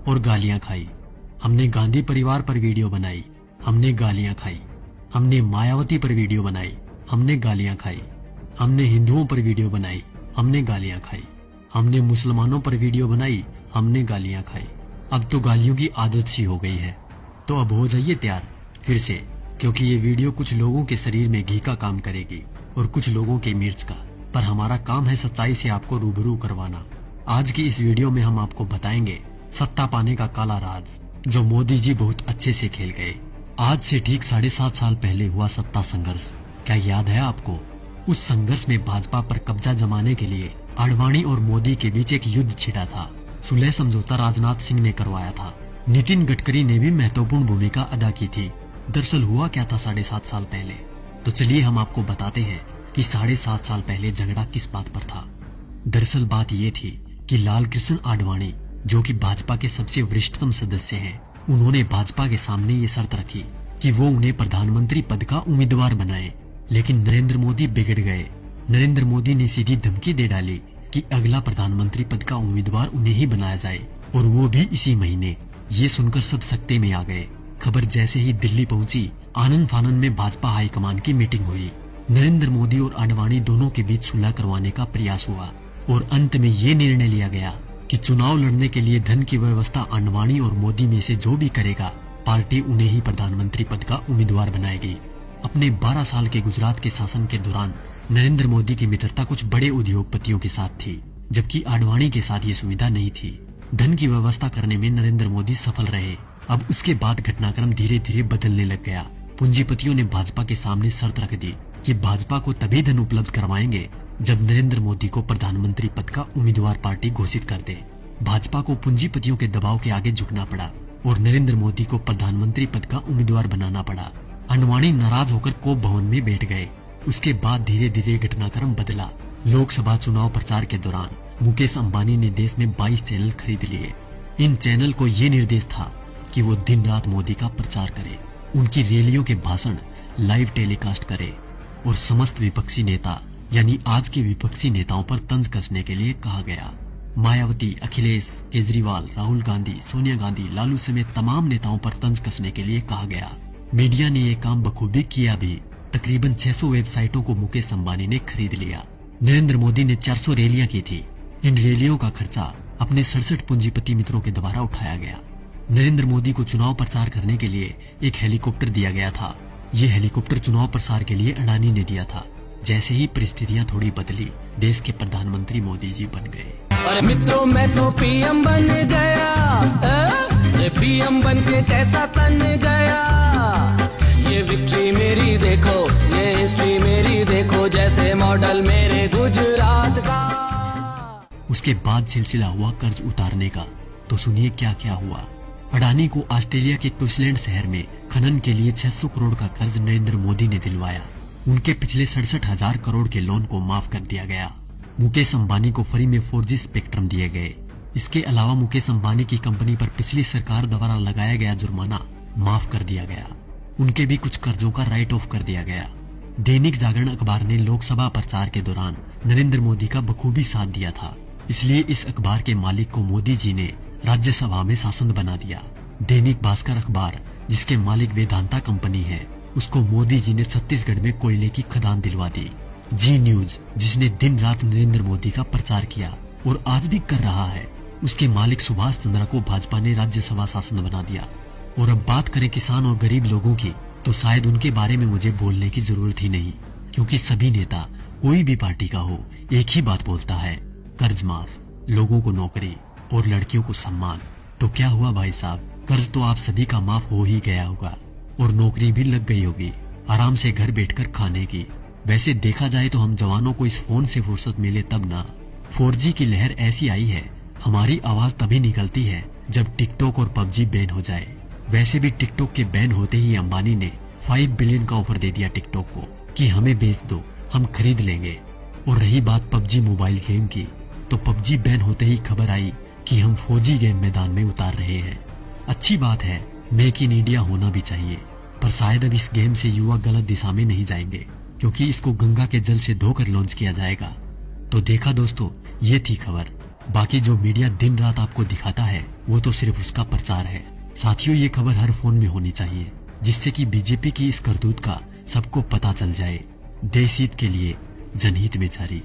और गालियां खाई। हमने गांधी परिवार पर वीडियो बनाई, हमने गालियां खाई। हमने मायावती पर वीडियो बनाई, हमने गालियां खाई। हमने हिंदुओं पर वीडियो बनाई, हमने गालियां खाई। हमने मुसलमानों पर वीडियो बनाई, हमने गालियां खाई। अब तो गालियों की आदत सी हो गई है। तो अब हो जाइए तैयार फिर से, क्योंकि ये वीडियो कुछ लोगों के शरीर में घी का काम करेगी और कुछ लोगों के मिर्च का। पर हमारा काम है सच्चाई से आपको रूबरू करवाना। आज की इस वीडियो में हम आपको बताएंगे सत्ता पाने का काला राज, जो मोदी जी बहुत अच्छे से खेल गए। आज से ठीक 7.5 साल पहले हुआ सत्ता संघर्ष, क्या याद है आपको? उस संघर्ष में भाजपा पर कब्जा जमाने के लिए आडवाणी और मोदी के बीच एक युद्ध छिड़ा था। सुलह समझौता राजनाथ सिंह ने करवाया था। नितिन गडकरी ने भी महत्वपूर्ण भूमिका अदा की थी। दरअसल हुआ क्या था 7.5 साल पहले? तो चलिए हम आपको बताते हैं कि 7.5 साल पहले झगड़ा किस बात पर था। दरअसल बात ये थी कि लाल कृष्ण आडवाणी, जो कि भाजपा के सबसे वरिष्ठतम सदस्य हैं, उन्होंने भाजपा के सामने ये शर्त रखी कि वो उन्हें प्रधानमंत्री पद का उम्मीदवार बनाए। लेकिन नरेंद्र मोदी बिगड़ गए। नरेंद्र मोदी ने सीधी धमकी दे डाली कि अगला प्रधानमंत्री पद का उम्मीदवार उन्हें ही बनाया जाए, और वो भी इसी महीने। ये सुनकर सब सकते में आ गए। खबर जैसे ही दिल्ली पहुंची, आनन फानन में भाजपा हाईकमान की मीटिंग हुई। नरेंद्र मोदी और आडवाणी दोनों के बीच सुलह करवाने का प्रयास हुआ और अंत में ये निर्णय लिया गया कि चुनाव लड़ने के लिए धन की व्यवस्था आडवाणी और मोदी में से जो भी करेगा, पार्टी उन्हें ही प्रधानमंत्री पद का उम्मीदवार बनाएगी। अपने 12 साल के गुजरात के शासन के दौरान नरेंद्र मोदी की मित्रता कुछ बड़े उद्योगपतियों के साथ थी, जबकि आडवाणी के साथ ये सुविधा नहीं थी। धन की व्यवस्था करने में नरेंद्र मोदी सफल रहे। अब उसके बाद घटनाक्रम धीरे धीरे बदलने लग गया। पूंजीपतियों ने भाजपा के सामने शर्त रख दी कि भाजपा को तभी धन उपलब्ध करवाएंगे जब नरेंद्र मोदी को प्रधानमंत्री पद का उम्मीदवार पार्टी घोषित कर दे। भाजपा को पूंजीपतियों के दबाव के आगे झुकना पड़ा और नरेंद्र मोदी को प्रधानमंत्री पद का उम्मीदवार बनाना पड़ा। आडवाणी नाराज होकर कोप भवन में बैठ गए। उसके बाद धीरे धीरे घटनाक्रम बदला। लोकसभा चुनाव प्रचार के दौरान मुकेश अंबानी ने देश में 22 चैनल खरीद लिए। इन चैनल को ये निर्देश था कि वो दिन रात मोदी का प्रचार करे, उनकी रैलियों के भाषण लाइव टेलीकास्ट करे और समस्त विपक्षी नेता यानी आज के विपक्षी नेताओं पर तंज कसने के लिए कहा गया। मायावती, अखिलेश, केजरीवाल, राहुल गांधी, सोनिया गांधी, लालू समेत तमाम नेताओं पर तंज कसने के लिए कहा गया। मीडिया ने ये काम बखूबी किया भी। तकरीबन 600 वेबसाइटों को मुकेश अंबानी ने खरीद लिया। नरेंद्र मोदी ने 400 रैलियां की थी। इन रैलियों का खर्चा अपने 67 पूंजीपति मित्रों के द्वारा उठाया गया। नरेंद्र मोदी को चुनाव प्रचार करने के लिए एक हेलीकॉप्टर दिया गया था। ये हेलीकॉप्टर चुनाव प्रसार के लिए अडानी ने दिया था। जैसे ही परिस्थितियां थोड़ी बदली, देश के प्रधानमंत्री मोदी जी बन गए। अरे मित्रों, मैं तो पीएम बन गया। पीएम बन के कैसा तन गया। ये विक्ट्री मेरी देखो, ये हिस्ट्री मेरी देखो, जैसे मॉडल मेरे गुजरात का। उसके बाद सिलसिला हुआ कर्ज उतारने का। तो सुनिए क्या क्या हुआ। अडानी को ऑस्ट्रेलिया के क्वींसलैंड शहर में खनन के लिए 600 करोड़ का कर्ज नरेंद्र मोदी ने दिलवाया। उनके पिछले 67,000 करोड़ के लोन को माफ कर दिया गया। मुकेश अंबानी को फ्री में 4G स्पेक्ट्रम दिए गए। इसके अलावा मुकेश अंबानी की कंपनी पर पिछली सरकार द्वारा लगाया गया जुर्माना माफ कर दिया गया। उनके भी कुछ कर्जों का राइट ऑफ कर दिया गया। दैनिक जागरण अखबार ने लोकसभा प्रचार के दौरान नरेंद्र मोदी का बखूबी साथ दिया था, इसलिए इस अखबार के मालिक को मोदी जी ने राज्यसभा में सांसद बना दिया। दैनिक भास्कर अखबार, जिसके मालिक वेदांता कंपनी है, उसको मोदी जी ने छत्तीसगढ़ में कोयले की खदान दिलवा दी। जी न्यूज, जिसने दिन रात नरेंद्र मोदी का प्रचार किया और आज भी कर रहा है, उसके मालिक सुभाष चंद्रा को भाजपा ने राज्यसभा सांसद बना दिया। और अब बात करें किसान और गरीब लोगों की, तो शायद उनके बारे में मुझे बोलने की जरूरत ही नहीं, क्योंकि सभी नेता कोई भी पार्टी का हो एक ही बात बोलता है, कर्ज माफ, लोगों को नौकरी और लड़कियों को सम्मान। तो क्या हुआ भाई साहब, कर्ज तो आप सभी का माफ हो ही गया होगा और नौकरी भी लग गई होगी, आराम से घर बैठकर खाने की। वैसे देखा जाए तो हम जवानों को इस फोन से फुर्सत मिले तब ना। 4G की लहर ऐसी आई है, हमारी आवाज तभी निकलती है जब टिकटॉक और PUBG बैन हो जाए। वैसे भी टिकटॉक के बैन होते ही अंबानी ने 5 बिलियन का ऑफर दे दिया टिकटॉक को कि हमें बेच दो, हम खरीद लेंगे। और रही बात PUBG मोबाइल गेम की, तो PUBG बैन होते ही खबर आई कि हम 4G गेम मैदान में उतार रहे हैं। अच्छी बात है, मेक इन इंडिया होना भी चाहिए, पर शायद अब इस गेम से युवा गलत दिशा में नहीं जाएंगे, क्योंकि इसको गंगा के जल से धोकर लॉन्च किया जाएगा। तो देखा दोस्तों, ये थी खबर। बाकी जो मीडिया दिन रात आपको दिखाता है वो तो सिर्फ उसका प्रचार है। साथियों, ये खबर हर फोन में होनी चाहिए जिससे कि बीजेपी की इस करतूत का सबको पता चल जाए। देश हित के लिए जनहित में जारी।